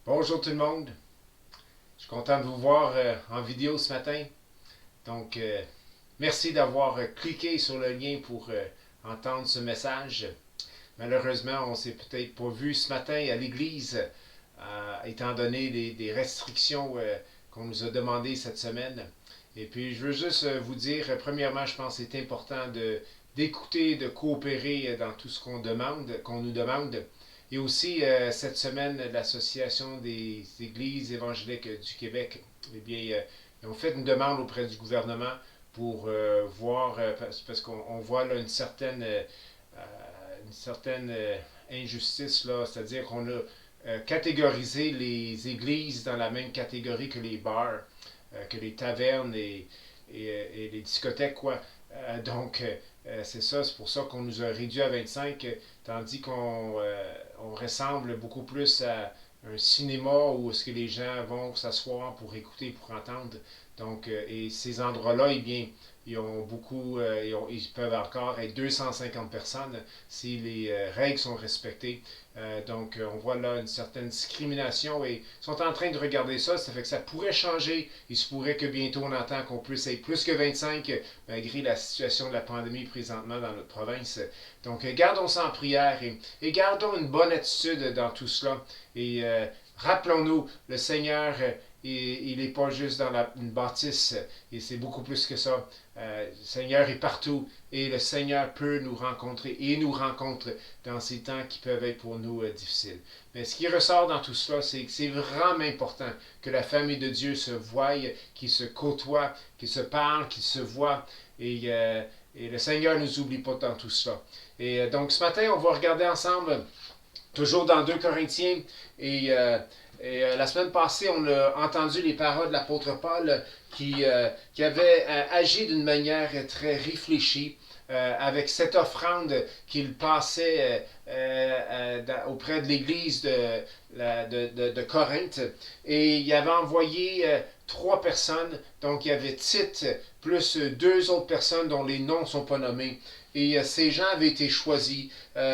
Bonjour tout le monde. Je suis content de vous voir en vidéo ce matin. Donc, merci d'avoir cliqué sur le lien pour entendre ce message. Malheureusement, on ne s'est peut-être pas vu ce matin à l'église, étant donné des restrictions qu'on nous a demandées cette semaine. Et puis, je veux juste vous dire, premièrement, je pense que c'est important d'écouter, de coopérer dans tout ce qu'on nous demande. Et aussi, cette semaine, l'Association des Églises évangéliques du Québec, eh bien, ils ont fait une demande auprès du gouvernement pour voir, parce qu'on voit là une certaine injustice, là, c'est-à-dire qu'on a catégorisé les églises dans la même catégorie que les bars, que les tavernes et les discothèques, quoi. C'est ça, c'est pour ça qu'on nous a réduit à 25, tandis qu'on ressemble beaucoup plus à un cinéma où est-ce que les gens vont s'asseoir pour écouter, pour entendre. Donc, et ces endroits-là, eh bien, ils peuvent encore être 250 personnes si les règles sont respectées. On voit là une certaine discrimination et ils sont en train de regarder ça. Ça fait que ça pourrait changer. Il se pourrait que bientôt on entend qu'on puisse être plus que 25 malgré la situation de la pandémie présentement dans notre province. Donc, gardons ça en prière et gardons une bonne attitude dans tout cela. Et rappelons-nous, le Seigneur, il n'est pas juste dans une bâtisse, et c'est beaucoup plus que ça. Le Seigneur est partout et le Seigneur peut nous rencontrer et nous rencontre dans ces temps qui peuvent être pour nous difficiles. Mais ce qui ressort dans tout cela, c'est que c'est vraiment important que la famille de Dieu se voie, qu'ils se côtoient, qu'ils se parlent, qu'ils se voient et le Seigneur ne nous oublie pas dans tout cela. Et donc ce matin, on va regarder ensemble, toujours dans 2 Corinthiens, la semaine passée, on a entendu les paroles de l'apôtre Paul qui avait agi d'une manière très réfléchie avec cette offrande qu'il passait auprès de l'église de Corinthe. Et il avait envoyé 3 personnes, donc il y avait Tite, plus 2 autres personnes dont les noms ne sont pas nommés. Et ces gens avaient été choisis.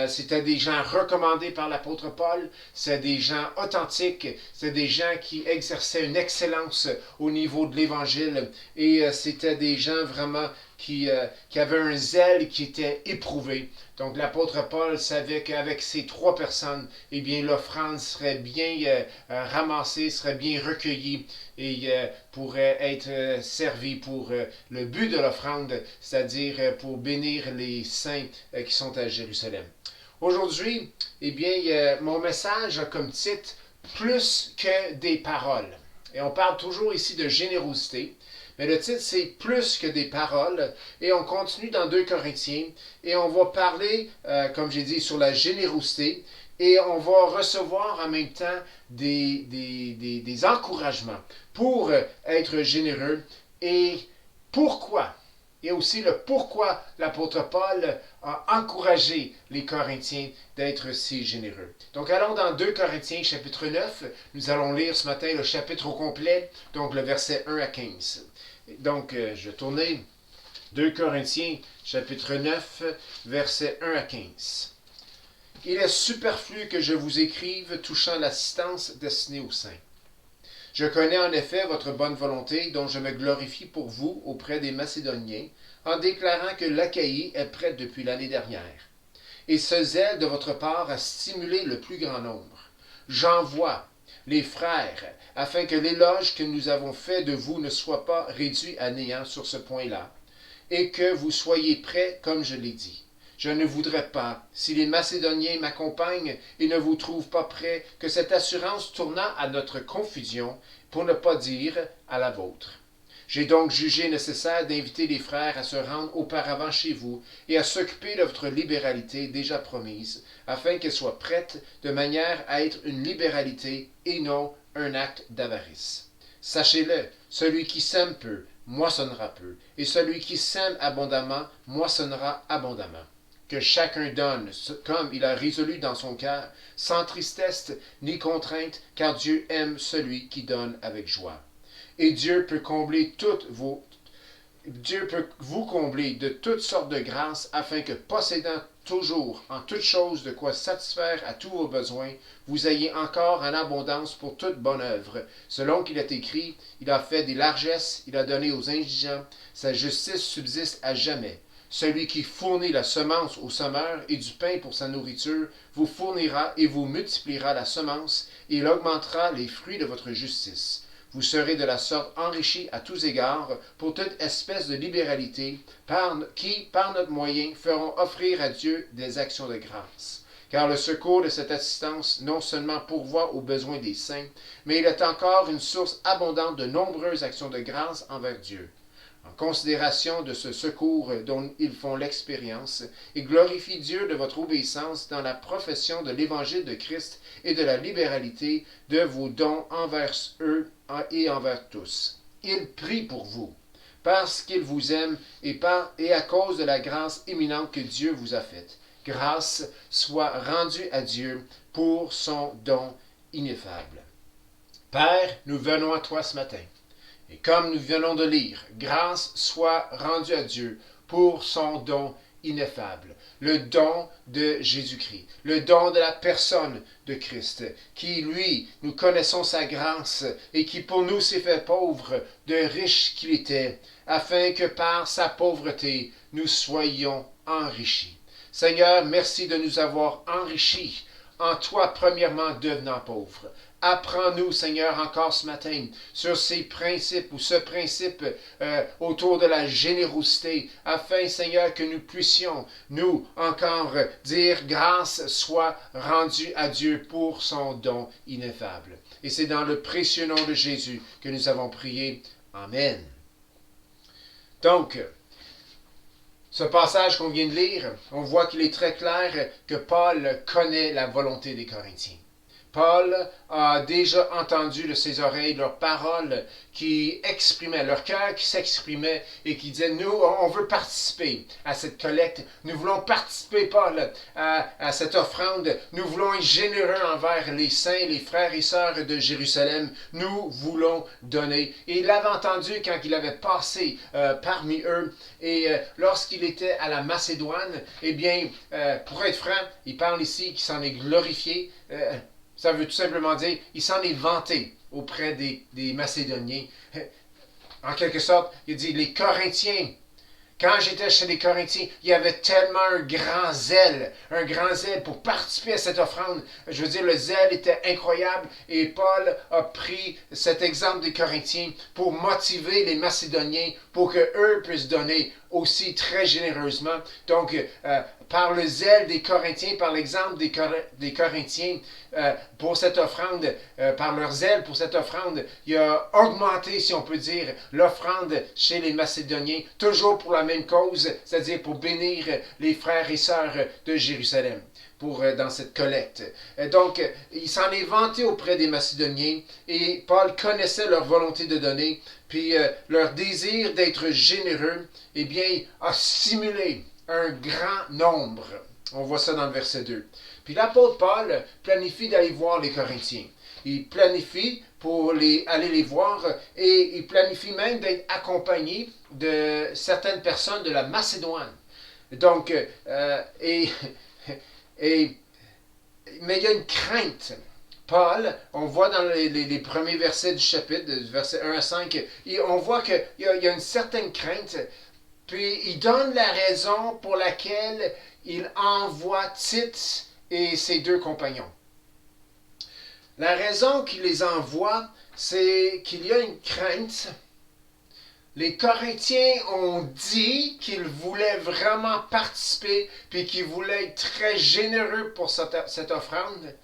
C'était des gens recommandés par l'apôtre Paul. C'était des gens authentiques. C'était des gens qui exerçaient une excellence au niveau de l'Évangile. Et c'était des gens vraiment qui avaient un zèle qui était éprouvé. Donc l'apôtre Paul savait qu'avec ces 3 personnes, eh bien l'offrande serait bien ramassée, serait bien recueillie et pourrait être servie pour le but de l'offrande, c'est-à-dire pour bénir les saints qui sont à Jérusalem. Aujourd'hui, eh bien, mon message a comme titre Plus que des paroles. Et on parle toujours ici de générosité. Mais le titre, c'est Plus que des paroles. Et on continue dans 2 Corinthiens. Et on va parler, comme j'ai dit, sur la générosité. Et on va recevoir en même temps des encouragements pour être généreux. Et pourquoi? Et aussi le pourquoi l'apôtre Paul a encouragé les Corinthiens d'être si généreux. Donc allons dans 2 Corinthiens chapitre 9. Nous allons lire ce matin le chapitre au complet, donc le verset 1 à 15. Donc je vais tourner 2 Corinthiens chapitre 9, verset 1 à 15. Il est superflu que je vous écrive touchant l'assistance destinée aux saints. Je connais en effet votre bonne volonté, dont je me glorifie pour vous auprès des Macédoniens, en déclarant que l'Achaïe est prête depuis l'année dernière. Et ce zèle de votre part a stimulé le plus grand nombre. J'envoie les frères, afin que l'éloge que nous avons fait de vous ne soit pas réduit à néant sur ce point-là, et que vous soyez prêts comme je l'ai dit. Je ne voudrais pas, si les Macédoniens m'accompagnent et ne vous trouvent pas prêts, que cette assurance tournât à notre confusion, pour ne pas dire à la vôtre. J'ai donc jugé nécessaire d'inviter les frères à se rendre auparavant chez vous et à s'occuper de votre libéralité déjà promise, afin qu'elle soit prête de manière à être une libéralité et non un acte d'avarice. Sachez-le, celui qui sème peu, moissonnera peu, et celui qui sème abondamment, moissonnera abondamment. Que chacun donne comme il a résolu dans son cœur, sans tristesse ni contrainte, car Dieu aime celui qui donne avec joie. Et Dieu peut vous combler de toutes sortes de grâces, afin que possédant toujours, en toutes choses, de quoi satisfaire à tous vos besoins, vous ayez encore en abondance pour toute bonne œuvre. Selon qu'il est écrit, il a fait des largesses, il a donné aux indigents, sa justice subsiste à jamais. Celui qui fournit la semence au semeur et du pain pour sa nourriture vous fournira et vous multipliera la semence, et il augmentera les fruits de votre justice. Vous serez de la sorte enrichis à tous égards pour toute espèce de libéralité, qui, par notre moyen, feront offrir à Dieu des actions de grâce. Car le secours de cette assistance non seulement pourvoit aux besoins des saints, mais il est encore une source abondante de nombreuses actions de grâce envers Dieu. En considération de ce secours dont ils font l'expérience, ils glorifient Dieu de votre obéissance dans la profession de l'évangile de Christ et de la libéralité de vos dons envers eux et envers tous. Ils prient pour vous, parce qu'ils vous aiment et à cause de la grâce éminente que Dieu vous a faite. Grâce soit rendue à Dieu pour son don ineffable. Père, nous venons à toi ce matin. Et comme nous venons de lire, grâce soit rendue à Dieu pour son don ineffable, le don de Jésus-Christ, le don de la personne de Christ, qui, lui, nous connaissons sa grâce et qui pour nous s'est fait pauvre, de riche qu'il était, afin que par sa pauvreté, nous soyons enrichis. Seigneur, merci de nous avoir enrichis en toi premièrement devenant pauvre. Apprends-nous, Seigneur, encore ce matin sur ces principes ou ce principe autour de la générosité, afin, Seigneur, que nous puissions, nous, encore dire grâce soit rendue à Dieu pour son don ineffable. Et c'est dans le précieux nom de Jésus que nous avons prié. Amen. Donc, ce passage qu'on vient de lire, on voit qu'il est très clair que Paul connaît la volonté des Corinthiens. Paul a déjà entendu de ses oreilles leurs paroles qui exprimaient, leur cœur qui s'exprimait et qui disait, nous, on veut participer à cette collecte, nous voulons participer, Paul, à cette offrande, nous voulons être généreux envers les saints, les frères et sœurs de Jérusalem, nous voulons donner. Et il l'avait entendu quand il avait passé parmi eux, et lorsqu'il était à la Macédoine, eh bien, pour être franc, il parle ici qu'il s'en est glorifié. Ça veut tout simplement dire, il s'en est vanté auprès des Macédoniens. En quelque sorte, il dit, les Corinthiens, quand j'étais chez les Corinthiens, il y avait tellement un grand zèle pour participer à cette offrande. Je veux dire, le zèle était incroyable et Paul a pris cet exemple des Corinthiens pour motiver les Macédoniens pour qu'eux puissent donner aussi très généreusement. Donc, par le zèle des Corinthiens, par l'exemple des Corinthiens pour cette offrande, par leur zèle pour cette offrande, il a augmenté, si on peut dire, l'offrande chez les Macédoniens, toujours pour la même cause, c'est-à-dire pour bénir les frères et sœurs de Jérusalem. Dans cette collecte. Donc, il s'en est vanté auprès des Macédoniens et Paul connaissait leur volonté de donner, puis leur désir d'être généreux, eh bien, a stimulé un grand nombre. On voit ça dans le verset 2. Puis l'apôtre Paul planifie d'aller voir les Corinthiens. Il planifie pour aller les voir et il planifie même d'être accompagné de certaines personnes de la Macédoine. Donc, mais il y a une crainte. Paul, on voit dans les premiers versets du chapitre, versets 1 à 5, on voit qu'il y a une certaine crainte, puis il donne la raison pour laquelle il envoie Tite et ses deux compagnons. La raison qu'il les envoie, c'est qu'il y a une crainte. Les Corinthiens ont dit qu'ils voulaient vraiment participer, puis qu'ils voulaient être très généreux pour cette offrande,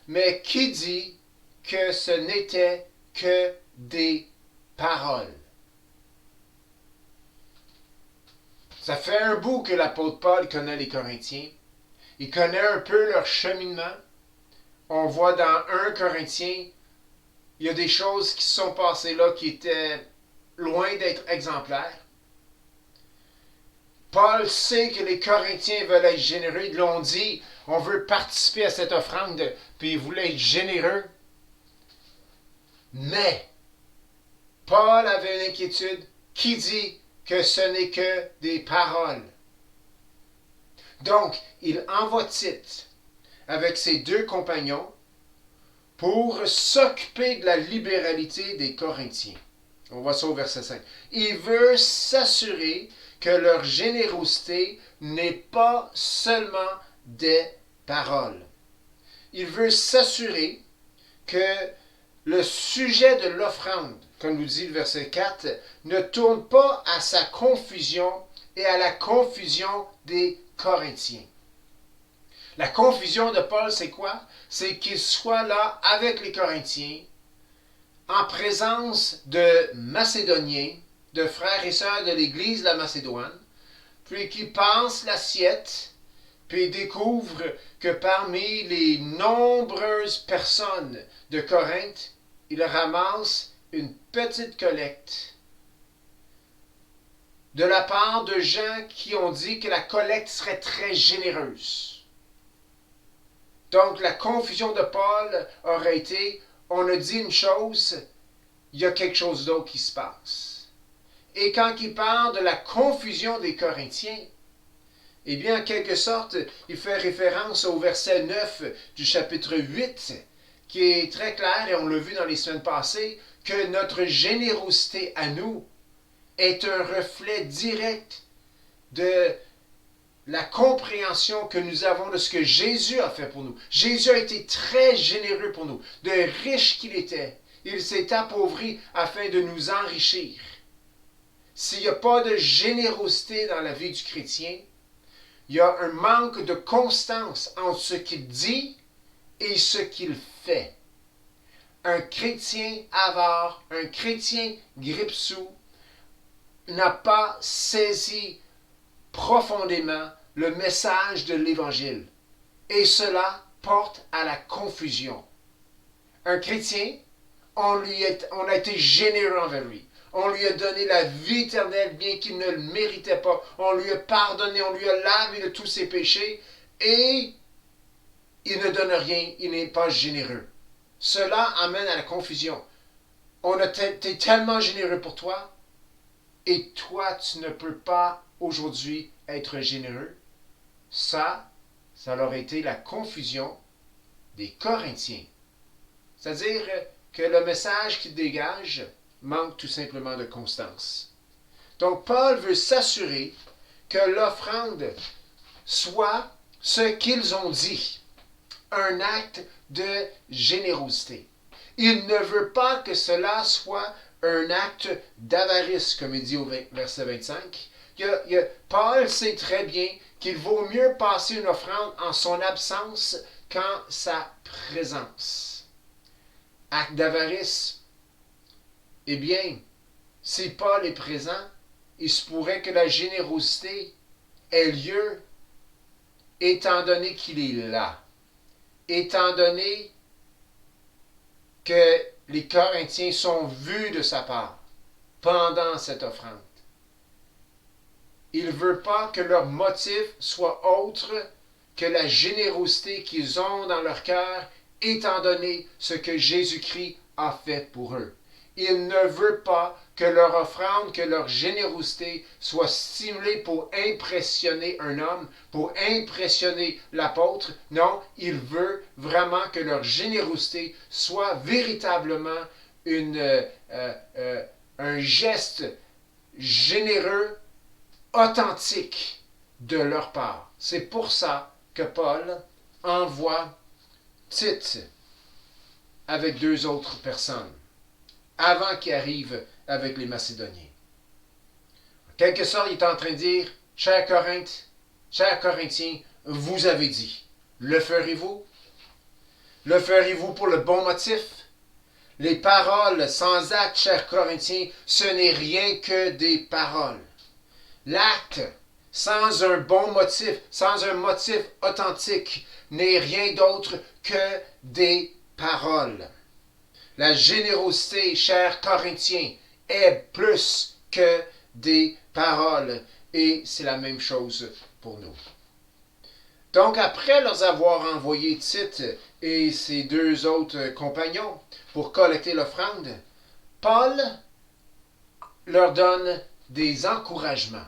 mais qui dit que ce n'était que des paroles? Ça fait un bout que l'apôtre Paul connaît les Corinthiens. Il connaît un peu leur cheminement. On voit dans 1 Corinthiens, il y a des choses qui se sont passées là qui étaient loin d'être exemplaires. Paul sait que les Corinthiens veulent être généreux. Ils l'ont dit, on veut participer à cette offrande, puis ils voulaient être généreux. Mais, Paul avait une inquiétude qui dit que ce n'est que des paroles. Donc, il envoie Tite avec ses 2 compagnons pour s'occuper de la libéralité des Corinthiens. On voit ça au verset 5. Il veut s'assurer que leur générosité n'est pas seulement des paroles. Il veut s'assurer que le sujet de l'offrande, comme nous dit le verset 4, ne tourne pas à sa confusion et à la confusion des Corinthiens. La confusion de Paul, c'est quoi? C'est qu'il soit là avec les Corinthiens, en présence de Macédoniens, de frères et sœurs de l'Église de la Macédoine, puis qu'il passe l'assiette, puis il découvre que parmi les nombreuses personnes de Corinthe, il ramasse une petite collecte de la part de gens qui ont dit que la collecte serait très généreuse. Donc la confusion de Paul aurait été, on a dit une chose, il y a quelque chose d'autre qui se passe. Et quand il parle de la confusion des Corinthiens, eh bien, en quelque sorte, il fait référence au verset 9 du chapitre 8, qui est très clair, et on l'a vu dans les semaines passées, que notre générosité à nous est un reflet direct de la compréhension que nous avons de ce que Jésus a fait pour nous. Jésus a été très généreux pour nous, de riche qu'il était. Il s'est appauvri afin de nous enrichir. S'il n'y a pas de générosité dans la vie du chrétien, il y a un manque de constance entre ce qu'il dit et ce qu'il fait. Un chrétien avare, un chrétien grippe-sous, n'a pas saisi profondément le message de l'Évangile. Et cela porte à la confusion. Un chrétien, on a été généreux envers lui. On lui a donné la vie éternelle bien qu'il ne le méritait pas. On lui a pardonné, on lui a lavé de tous ses péchés. Et il ne donne rien, il n'est pas généreux. Cela amène à la confusion. On a été tellement généreux pour toi, et toi, tu ne peux pas aujourd'hui être généreux. Ça leur a été la confusion des Corinthiens. C'est-à-dire que le message qu'ils dégagent manque tout simplement de constance. Donc, Paul veut s'assurer que l'offrande soit ce qu'ils ont dit, un acte de générosité. Il ne veut pas que cela soit un acte d'avarice, comme il dit au verset 25. Paul sait très bien qu'il vaut mieux passer une offrande en son absence qu'en sa présence. Acte d'avarice. Eh bien, si Paul est présent, il se pourrait que la générosité ait lieu étant donné qu'il est là. Étant donné que les Corinthiens sont vus de sa part pendant cette offrande. Il ne veut pas que leur motif soit autre que la générosité qu'ils ont dans leur cœur, étant donné ce que Jésus-Christ a fait pour eux. Il ne veut pas que leur offrande, que leur générosité soit stimulée pour impressionner un homme, pour impressionner l'apôtre. Non, il veut vraiment que leur générosité soit véritablement un geste généreux, authentique de leur part. C'est pour ça que Paul envoie Tite avec 2 autres personnes, avant qu'il arrive avec les Macédoniens. En quelque sorte, il est en train de dire, chers Corinthiens, vous avez dit, le ferez-vous? Le ferez-vous pour le bon motif? Les paroles sans acte, chers Corinthiens, ce n'est rien que des paroles. L'acte sans un bon motif, sans un motif authentique, n'est rien d'autre que des paroles. La générosité, chers Corinthiens, est plus que des paroles. Et c'est la même chose pour nous. Donc, après leur avoir envoyé Tite et ses 2 autres compagnons pour collecter l'offrande, Paul leur donne des encouragements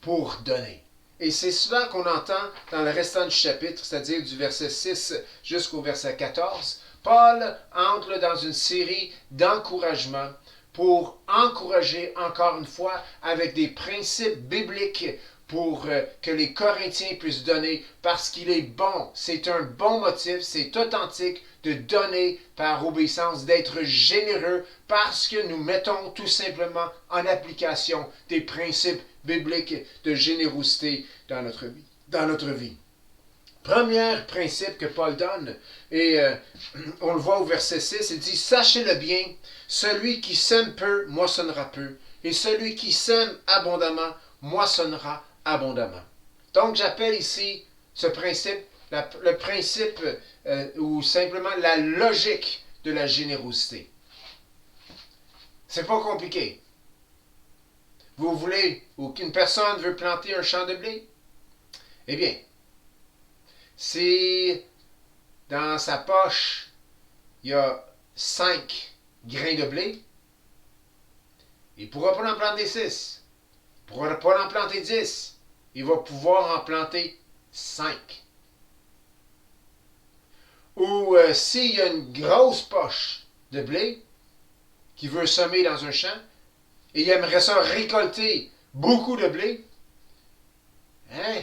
pour donner. Et c'est cela qu'on entend dans le restant du chapitre, c'est-à-dire du verset 6 jusqu'au verset 14. Paul entre dans une série d'encouragements pour encourager encore une fois avec des principes bibliques pour que les Corinthiens puissent donner parce qu'il est bon. C'est un bon motif, c'est authentique de donner par obéissance, d'être généreux parce que nous mettons tout simplement en application des principes bibliques de générosité dans notre vie. Premier principe que Paul donne, et on le voit au verset 6, il dit « Sachez-le bien, celui qui sème peu moissonnera peu, et celui qui sème abondamment moissonnera abondamment. » Donc j'appelle ici ce principe, le principe ou simplement la logique de la générosité. C'est pas compliqué. Vous voulez, ou qu'une personne veut planter un champ de blé? Eh bien, si dans sa poche, il y a 5 grains de blé, il ne pourra pas en planter 6. Il ne pourra pas en planter 10. Il va pouvoir en planter 5. Ou s'il y a une grosse poche de blé qui veut semer dans un champ et il aimerait ça récolter beaucoup de blé, hein?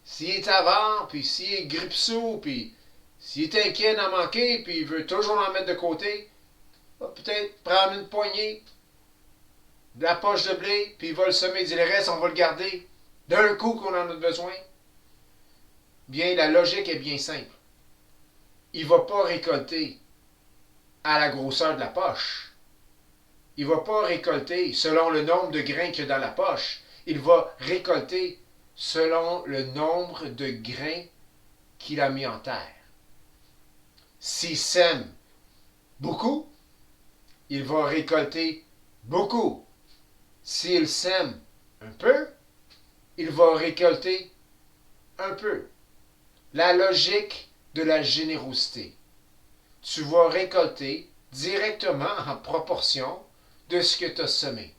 S'il est avare, puis s'il est grippe-sous, puis s'il est inquiet d'en manquer, puis il veut toujours en mettre de côté, il va peut-être prendre une poignée de la poche de blé, puis il va le semer, il dit le reste, on va le garder d'un coup qu'on en a besoin. Bien, la logique est bien simple. Il ne va pas récolter à la grosseur de la poche. Il ne va pas récolter selon le nombre de grains qu'il y a dans la poche. Il va récolter selon le nombre de grains qu'il a mis en terre. S'il sème beaucoup, il va récolter beaucoup. S'il sème un peu, il va récolter un peu. La logique de la générosité. Tu vas récolter directement en proportion de ce que tu as semé.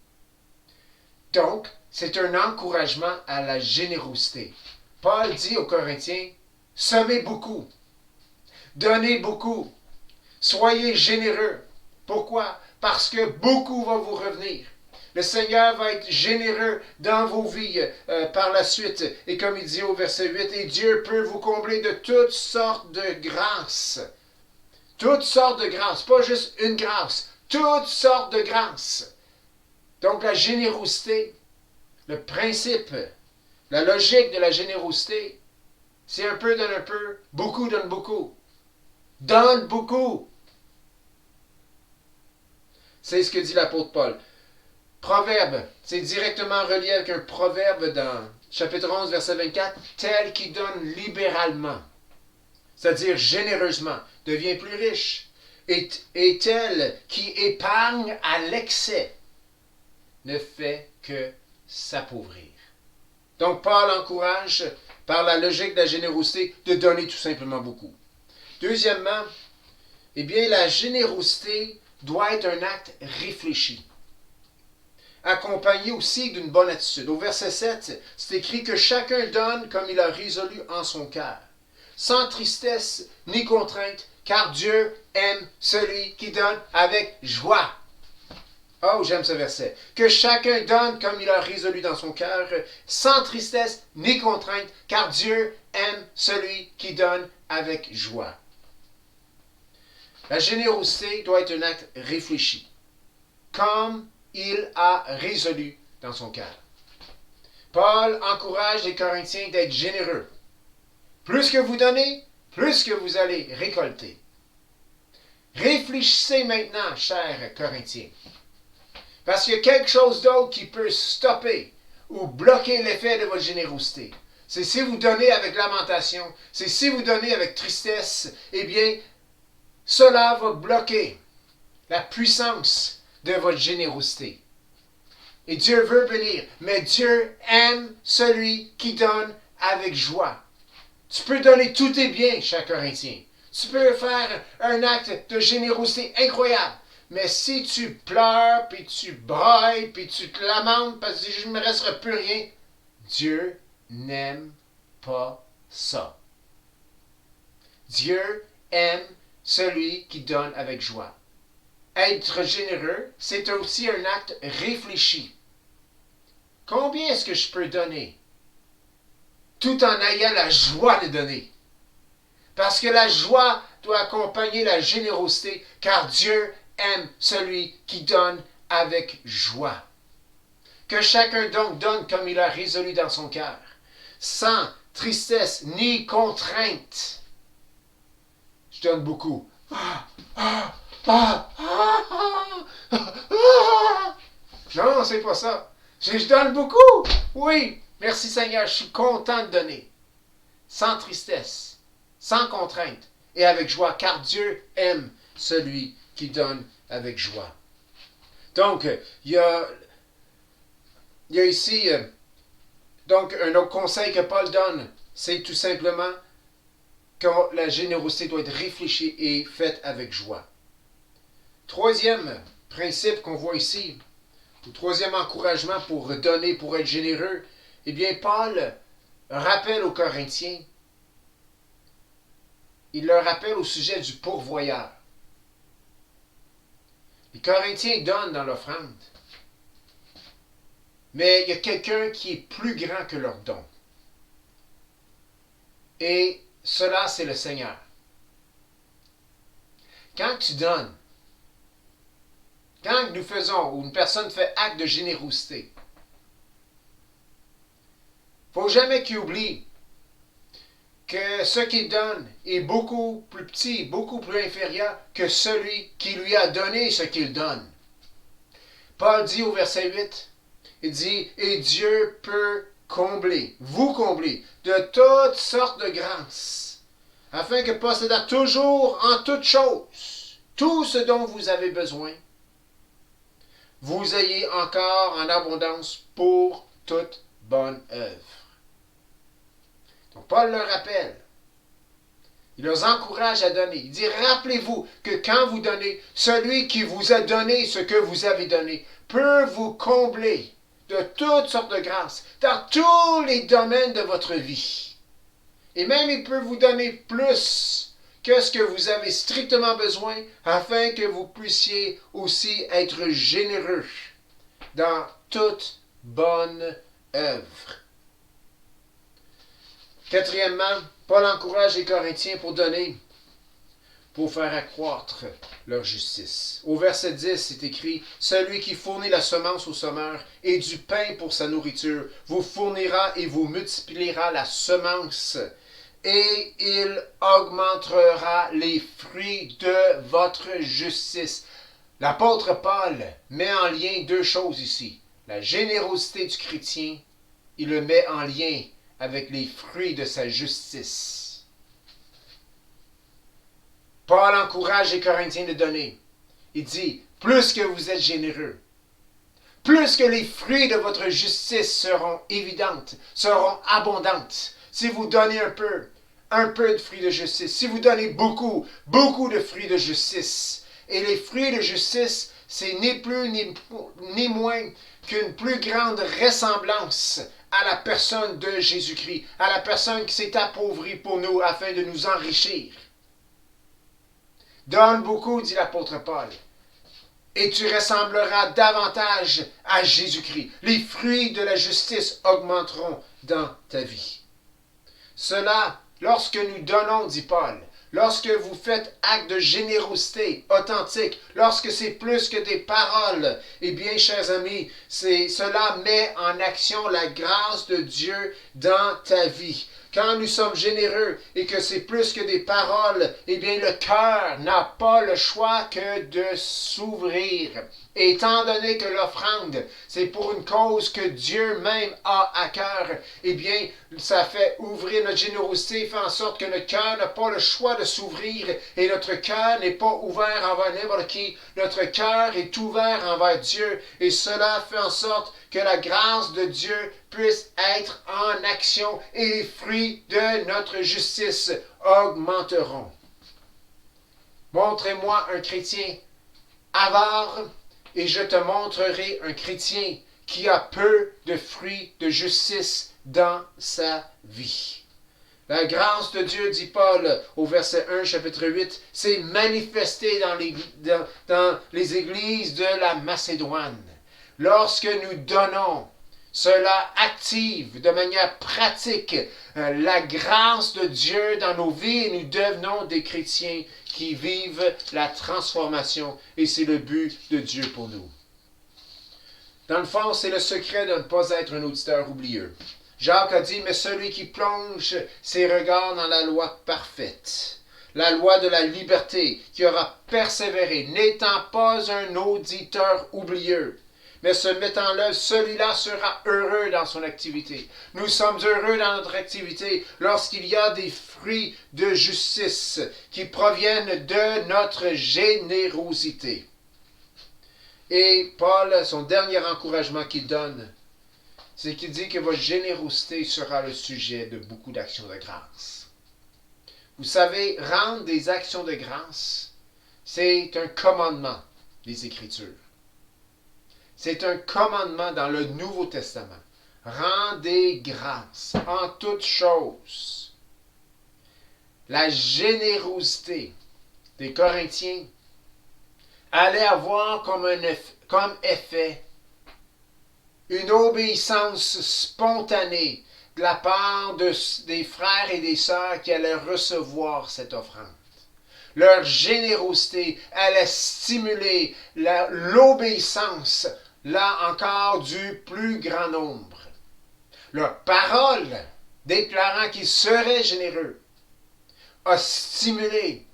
Donc, c'est un encouragement à la générosité. Paul dit aux Corinthiens, semez beaucoup, donnez beaucoup, soyez généreux. Pourquoi? Parce que beaucoup va vous revenir. Le Seigneur va être généreux dans vos vies par la suite. Et comme il dit au verset 8, et Dieu peut vous combler de toutes sortes de grâces. Toutes sortes de grâces, pas juste une grâce, toutes sortes de grâces. Donc la générosité, le principe, la logique de la générosité, c'est un peu donne un peu, beaucoup donne beaucoup. Donne beaucoup. C'est ce que dit l'apôtre Paul. Proverbe, c'est directement relié avec un proverbe dans chapitre 11, verset 24, tel qui donne libéralement, c'est-à-dire généreusement, devient plus riche, et tel qui épargne à l'excès, ne fait que s'appauvrir. Donc Paul encourage, par la logique de la générosité, de donner tout simplement beaucoup. Deuxièmement, eh bien, la générosité doit être un acte réfléchi, accompagné aussi d'une bonne attitude. Au verset 7, c'est écrit que chacun donne comme il a résolu en son cœur, sans tristesse ni contrainte, car Dieu aime celui qui donne avec joie. Oh, j'aime ce verset. Que chacun donne comme il a résolu dans son cœur, sans tristesse ni contrainte, car Dieu aime celui qui donne avec joie. La générosité doit être un acte réfléchi, comme il a résolu dans son cœur. Paul encourage les Corinthiens d'être généreux. Plus que vous donnez, plus que vous allez récolter. Réfléchissez maintenant, chers Corinthiens. Parce qu'il y a quelque chose d'autre qui peut stopper ou bloquer l'effet de votre générosité. C'est si vous donnez avec lamentation, c'est si vous donnez avec tristesse, eh bien, cela va bloquer la puissance de votre générosité. Et Dieu veut bénir, mais Dieu aime celui qui donne avec joie. Tu peux donner tous tes biens, cher Corinthien. Tu peux faire un acte de générosité incroyable. Mais si tu pleures, puis tu brailles, puis tu te lamentes parce que je ne me resterai plus rien, Dieu n'aime pas ça. Dieu aime celui qui donne avec joie. Être généreux, c'est aussi un acte réfléchi. Combien est-ce que je peux donner? Tout en ayant la joie de donner. Parce que la joie doit accompagner la générosité, car Dieu aime celui qui donne avec joie. Que chacun donc donne comme il a résolu dans son cœur, sans tristesse ni contrainte. Je donne beaucoup. Non, c'est pas ça. Je donne beaucoup. Oui, merci Seigneur, je suis content de donner. Sans tristesse, sans contrainte et avec joie, car Dieu aime celui qui donne avec joie. Donc, il y a ici donc un autre conseil que Paul donne, c'est tout simplement que la générosité doit être réfléchie et faite avec joie. Troisième principe qu'on voit ici, le troisième encouragement pour donner, pour être généreux, eh bien, Paul rappelle aux Corinthiens, il leur rappelle au sujet du pourvoyeur. Les Corinthiens donnent dans l'offrande, mais il y a quelqu'un qui est plus grand que leur don. Et cela, c'est le Seigneur. Quand tu donnes, quand nous faisons, ou une personne fait acte de générosité, il ne faut jamais qu'il oublie que ce qu'il donne est beaucoup plus petit, beaucoup plus inférieur que celui qui lui a donné ce qu'il donne. Paul dit au verset 8, il dit, « Et Dieu peut combler, vous combler, de toutes sortes de grâces, afin que possédant toujours en toutes choses tout ce dont vous avez besoin, vous ayez encore en abondance pour toute bonne œuvre. » Donc Paul leur rappelle, il les encourage à donner. Il dit, rappelez-vous que quand vous donnez, celui qui vous a donné ce que vous avez donné peut vous combler de toutes sortes de grâces dans tous les domaines de votre vie. Et même il peut vous donner plus que ce que vous avez strictement besoin afin que vous puissiez aussi être généreux dans toute bonne œuvre. Quatrièmement, Paul encourage les Corinthiens pour donner, pour faire accroître leur justice. Au verset 10, c'est écrit, « Celui qui fournit la semence au semeur et du pain pour sa nourriture, vous fournira et vous multipliera la semence, et il augmentera les fruits de votre justice. » L'apôtre Paul met en lien deux choses ici. La générosité du chrétien, il le met en lien avec les fruits de sa justice. Paul encourage les Corinthiens de donner. Il dit, plus que vous êtes généreux, plus que les fruits de votre justice seront évidentes, seront abondantes. Si vous donnez un peu de fruits de justice. Si vous donnez beaucoup de fruits de justice. Et les fruits de justice, c'est ni plus ni moins qu'une plus grande ressemblance à la personne de Jésus-Christ, à la personne qui s'est appauvrie pour nous afin de nous enrichir. Donne beaucoup, dit l'apôtre Paul, et tu ressembleras davantage à Jésus-Christ. Les fruits de la justice augmenteront dans ta vie. Cela, lorsque nous donnons, dit Paul, lorsque vous faites acte de générosité authentique, lorsque c'est plus que des paroles, eh bien, chers amis, cela met en action la grâce de Dieu dans ta vie. Quand nous sommes généreux et que c'est plus que des paroles, eh bien, le cœur n'a pas le choix que de s'ouvrir. Et étant donné que l'offrande, c'est pour une cause que Dieu même a à cœur, eh bien, ça fait ouvrir notre générosité, fait en sorte que notre cœur n'a pas le choix de s'ouvrir et notre cœur n'est pas ouvert envers n'importe qui. Notre cœur est ouvert envers Dieu et cela fait en sorte que la grâce de Dieu puisse être en action et les fruits de notre justice augmenteront. Montrez-moi un chrétien avare et je te montrerai un chrétien qui a peu de fruits de justice dans sa vie. La grâce de Dieu, dit Paul au verset 1, chapitre 8, s'est manifestée dans les églises de la Macédoine. Lorsque nous donnons, cela active de manière pratique la grâce de Dieu dans nos vies et nous devenons des chrétiens qui vivent la transformation et c'est le but de Dieu pour nous. Dans le fond, c'est le secret de ne pas être un auditeur oublieux. Jacques a dit, mais celui qui plonge ses regards dans la loi parfaite, la loi de la liberté, qui aura persévéré, n'étant pas un auditeur oublieux, mais se mettant en œuvre, celui-là sera heureux dans son activité. Nous sommes heureux dans notre activité lorsqu'il y a des fruits de justice qui proviennent de notre générosité. Et Paul, son dernier encouragement qu'il donne, c'est qu'il dit que votre générosité sera le sujet de beaucoup d'actions de grâce. Vous savez, rendre des actions de grâce, c'est un commandement des Écritures. C'est un commandement dans le Nouveau Testament. Rendez grâce en toutes choses. La générosité des Corinthiens allait avoir comme effet une obéissance spontanée de la part des frères et des sœurs qui allaient recevoir cette offrande. Leur générosité allait stimuler l'obéissance, là encore, du plus grand nombre. Leur parole, déclarant qu'ils seraient généreux, a stimulé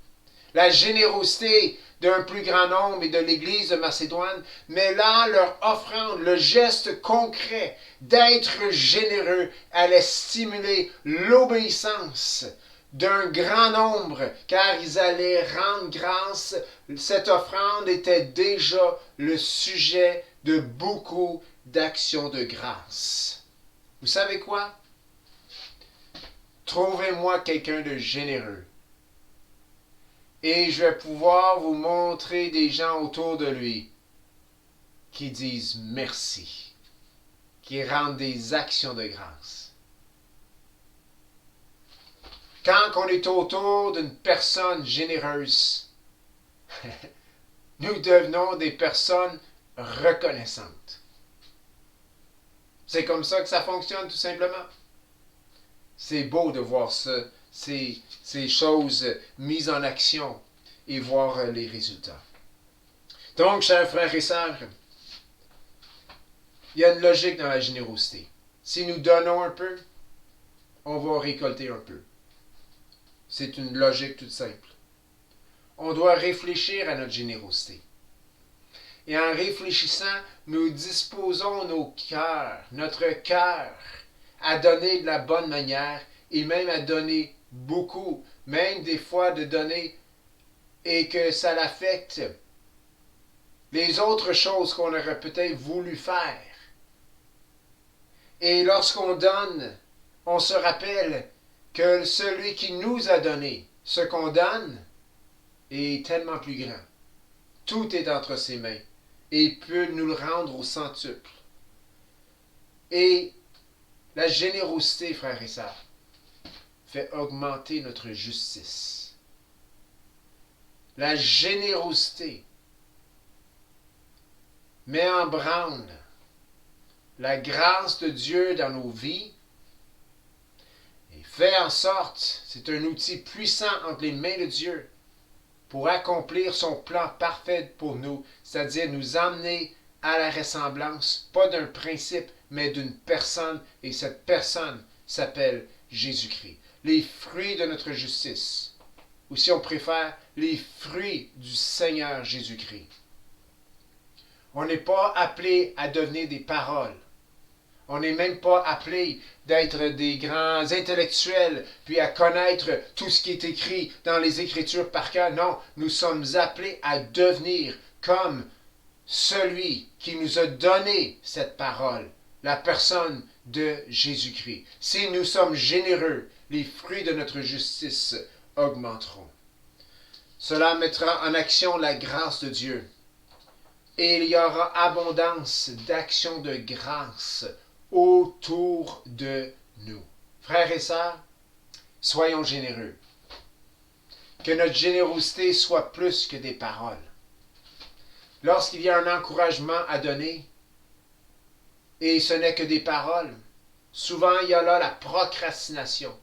la générosité d'un plus grand nombre et de l'Église de Macédoine, mais là, leur offrande, le geste concret d'être généreux allait stimuler l'obéissance d'un grand nombre, car ils allaient rendre grâce. Cette offrande était déjà le sujet de beaucoup d'actions de grâce. Vous savez quoi? Trouvez-moi quelqu'un de généreux. Et je vais pouvoir vous montrer des gens autour de lui qui disent merci, qui rendent des actions de grâce. Quand on est autour d'une personne généreuse, nous devenons des personnes reconnaissantes. C'est comme ça que ça fonctionne tout simplement. C'est beau de voir ça, ces choses mises en action et voir les résultats. Donc, chers frères et sœurs, il y a une logique dans la générosité. Si nous donnons un peu, on va récolter un peu. C'est une logique toute simple. On doit réfléchir à notre générosité. Et en réfléchissant, nous disposons notre cœur, à donner de la bonne manière et même à donner beaucoup, même des fois de donner et que ça l'affecte les autres choses qu'on aurait peut-être voulu faire. Et lorsqu'on donne, on se rappelle que celui qui nous a donné ce qu'on donne est tellement plus grand. Tout est entre ses mains et peut nous le rendre au centuple. Et la générosité, frères et sœurs, fait augmenter notre justice. La générosité met en branle la grâce de Dieu dans nos vies et fait en sorte, c'est un outil puissant entre les mains de Dieu pour accomplir son plan parfait pour nous, c'est-à-dire nous emmener à la ressemblance, pas d'un principe, mais d'une personne, et cette personne s'appelle Jésus-Christ. Les fruits de notre justice, ou si on préfère, les fruits du Seigneur Jésus-Christ. On n'est pas appelé à devenir des paroles. On n'est même pas appelé d'être des grands intellectuels, puis à connaître tout ce qui est écrit dans les Écritures par cœur. Non, nous sommes appelés à devenir comme celui qui nous a donné cette parole, la personne de Jésus-Christ. Si nous sommes généreux, les fruits de notre justice augmenteront. Cela mettra en action la grâce de Dieu. et il y aura abondance d'actions de grâce autour de nous. Frères et sœurs, soyons généreux. Que notre générosité soit plus que des paroles. Lorsqu'il y a un encouragement à donner, et ce n'est que des paroles, souvent il y a là la procrastination.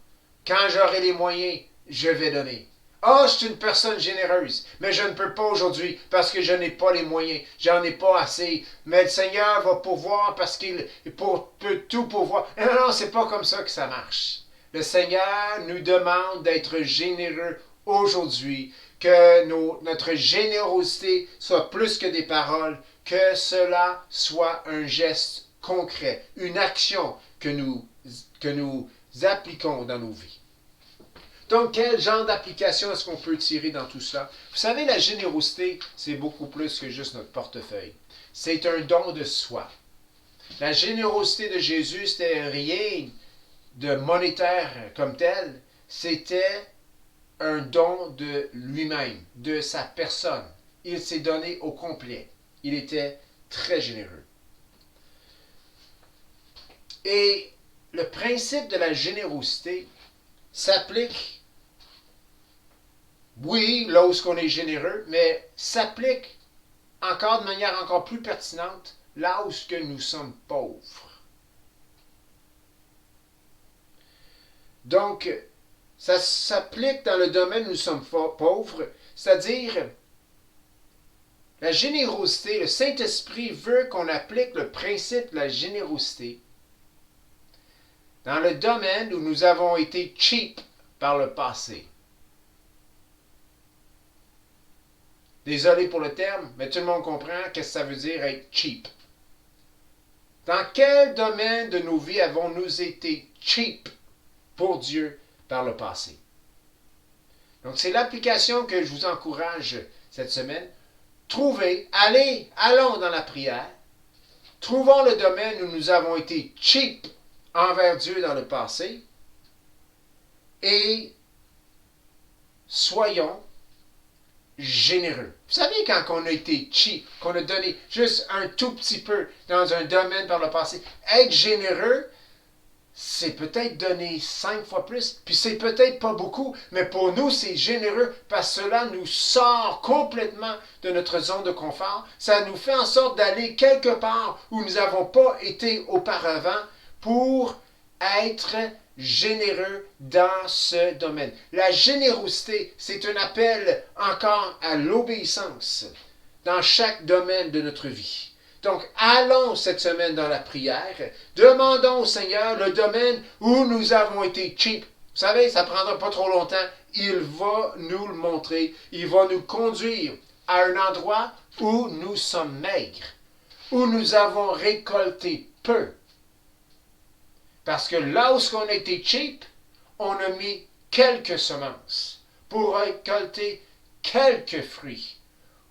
Quand j'aurai les moyens, je vais donner. Ah, je suis une personne généreuse, mais je ne peux pas aujourd'hui parce que je n'ai pas les moyens, j'en ai pas assez. Mais le Seigneur va pourvoir parce qu'il peut tout pourvoir. Non, non, c'est pas comme ça que ça marche. Le Seigneur nous demande d'être généreux aujourd'hui, que notre générosité soit plus que des paroles, que cela soit un geste concret, une action que nous appliquons dans nos vies. Donc, quel genre d'application est-ce qu'on peut tirer dans tout cela? Vous savez, la générosité, c'est beaucoup plus que juste notre portefeuille. C'est un don de soi. La générosité de Jésus, c'était rien de monétaire comme tel. C'était un don de lui-même, de sa personne. Il s'est donné au complet. Il était très généreux. Et le principe de la générosité s'applique, oui, lorsqu'on est généreux, mais s'applique encore de manière encore plus pertinente là où nous sommes pauvres. Donc, ça s'applique dans le domaine où nous sommes pauvres, c'est-à-dire la générosité. Le Saint-Esprit veut qu'on applique le principe de la générosité dans le domaine où nous avons été cheap par le passé. Désolé pour le terme, mais tout le monde comprend ce que ça veut dire être cheap. Dans quel domaine de nos vies avons-nous été cheap pour Dieu par le passé? Donc, c'est l'application que je vous encourage cette semaine. Allons dans la prière. Trouvons le domaine où nous avons été cheap envers Dieu dans le passé et soyons généreux. Vous savez, quand on a été cheap, qu'on a donné juste un tout petit peu dans un domaine par le passé, être généreux, c'est peut-être donner 5 fois plus, puis c'est peut-être pas beaucoup, mais pour nous, c'est généreux parce que cela nous sort complètement de notre zone de confort. Ça nous fait en sorte d'aller quelque part où nous n'avons pas été auparavant pour être généreux dans ce domaine. La générosité, c'est un appel encore à l'obéissance dans chaque domaine de notre vie. Donc, allons cette semaine dans la prière, demandons au Seigneur le domaine où nous avons été cheap. Vous savez, ça ne prendra pas trop longtemps. Il va nous le montrer. Il va nous conduire à un endroit où nous sommes maigres, où nous avons récolté peu. Parce que là où on a été cheap, on a mis quelques semences pour récolter quelques fruits.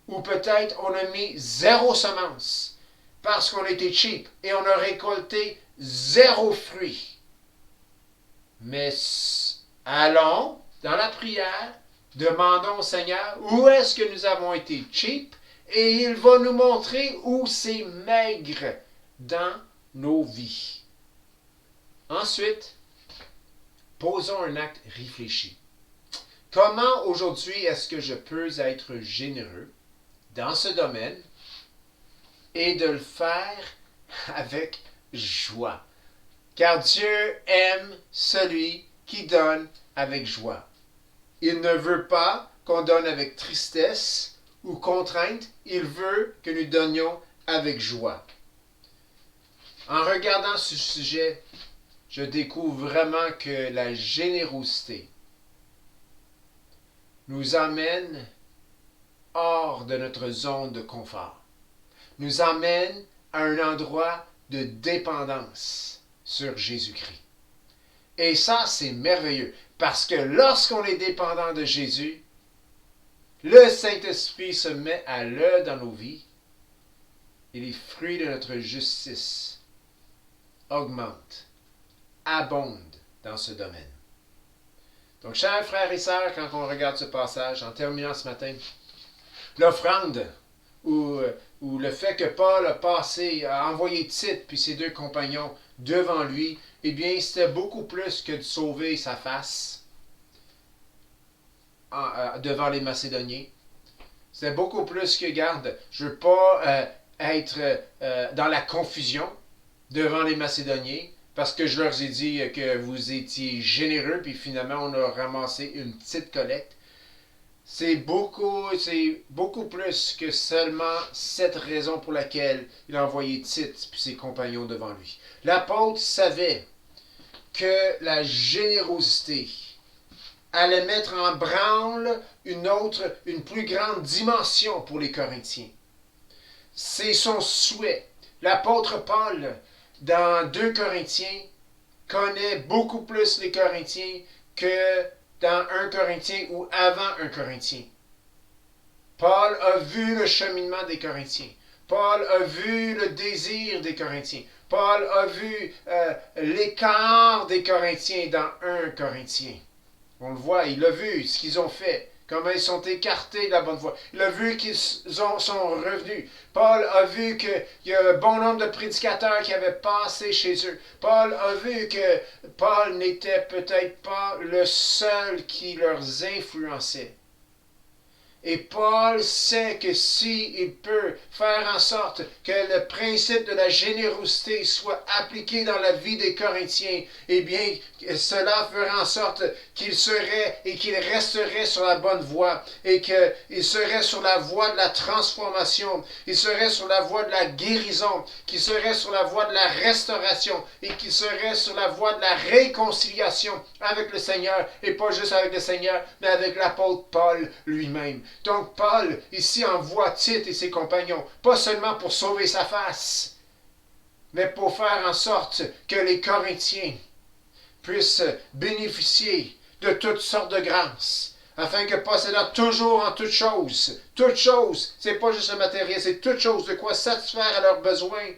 Ou peut-être on a mis 0 semence parce qu'on a été cheap et on a récolté 0 fruit. Mais allons dans la prière, demandons au Seigneur où est-ce que nous avons été cheap et il va nous montrer où c'est maigre dans nos vies. Ensuite, posons un acte réfléchi. Comment aujourd'hui est-ce que je peux être généreux dans ce domaine et de le faire avec joie? Car Dieu aime celui qui donne avec joie. Il ne veut pas qu'on donne avec tristesse ou contrainte, il veut que nous donnions avec joie. En regardant ce sujet, je découvre vraiment que la générosité nous amène hors de notre zone de confort, nous amène à un endroit de dépendance sur Jésus-Christ. Et ça, c'est merveilleux, parce que lorsqu'on est dépendant de Jésus, le Saint-Esprit se met à l'œuvre dans nos vies et les fruits de notre justice augmentent, abondent dans ce domaine. Donc, chers frères et sœurs, quand on regarde ce passage, en terminant ce matin, l'offrande ou le fait que Paul a envoyé Tite puis ses deux compagnons devant lui, eh bien, c'était beaucoup plus que de sauver sa face devant les Macédoniens. C'était beaucoup plus que, garde, je ne veux pas être dans la confusion devant les Macédoniens, parce que je leur ai dit que vous étiez généreux, puis finalement on a ramassé une petite collecte. C'est beaucoup plus que seulement cette raison pour laquelle il a envoyé Tite et ses compagnons devant lui. L'apôtre savait que la générosité allait mettre en branle une plus grande dimension pour les Corinthiens. C'est son souhait. L'apôtre Paul, dans 2 Corinthiens, connaît beaucoup plus les Corinthiens que dans 1 Corinthien ou avant 1 Corinthien. Paul a vu le cheminement des Corinthiens. Paul a vu le désir des Corinthiens. Paul a vu l'écart des Corinthiens dans 1 Corinthien. On le voit, il a vu ce qu'ils ont fait, comment ils sont écartés de la bonne voie. Il a vu qu'ils sont revenus. Paul a vu qu'il y a un bon nombre de prédicateurs qui avaient passé chez eux. Paul a vu que Paul n'était peut-être pas le seul qui leur influençait. Et Paul sait que s'il peut faire en sorte que le principe de la générosité soit appliqué dans la vie des Corinthiens, eh bien, cela fera en sorte qu'il serait et qu'il resterait sur la bonne voie et qu'il serait sur la voie de la transformation, il serait sur la voie de la guérison, qu'il serait sur la voie de la restauration et qu'il serait sur la voie de la réconciliation avec le Seigneur, et pas juste avec le Seigneur, mais avec l'apôtre Paul lui-même. Donc Paul ici envoie Tite et ses compagnons, pas seulement pour sauver sa face, mais pour faire en sorte que les Corinthiens puissent bénéficier de toutes sortes de grâces, afin que possédant toujours en toutes choses, c'est pas juste le matériel, c'est toutes choses de quoi satisfaire à leurs besoins,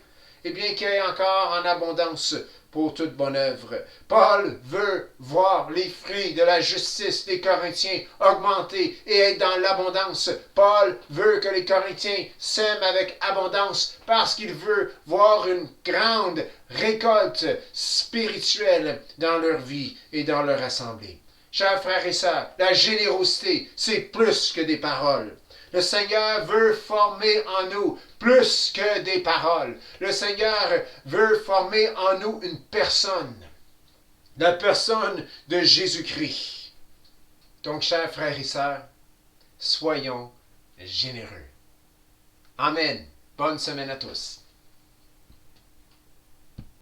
et bien qu'il y ait encore en abondance pour toute bonne œuvre. Paul veut voir les fruits de la justice des Corinthiens augmenter et être dans l'abondance. Paul veut que les Corinthiens sèment avec abondance parce qu'il veut voir une grande récolte spirituelle dans leur vie et dans leur assemblée. Chers frères et sœurs, la générosité, c'est plus que des paroles. Le Seigneur veut former en nous plus que des paroles. Le Seigneur veut former en nous une personne. La personne de Jésus-Christ. Donc, chers frères et sœurs, soyons généreux. Amen. Bonne semaine à tous.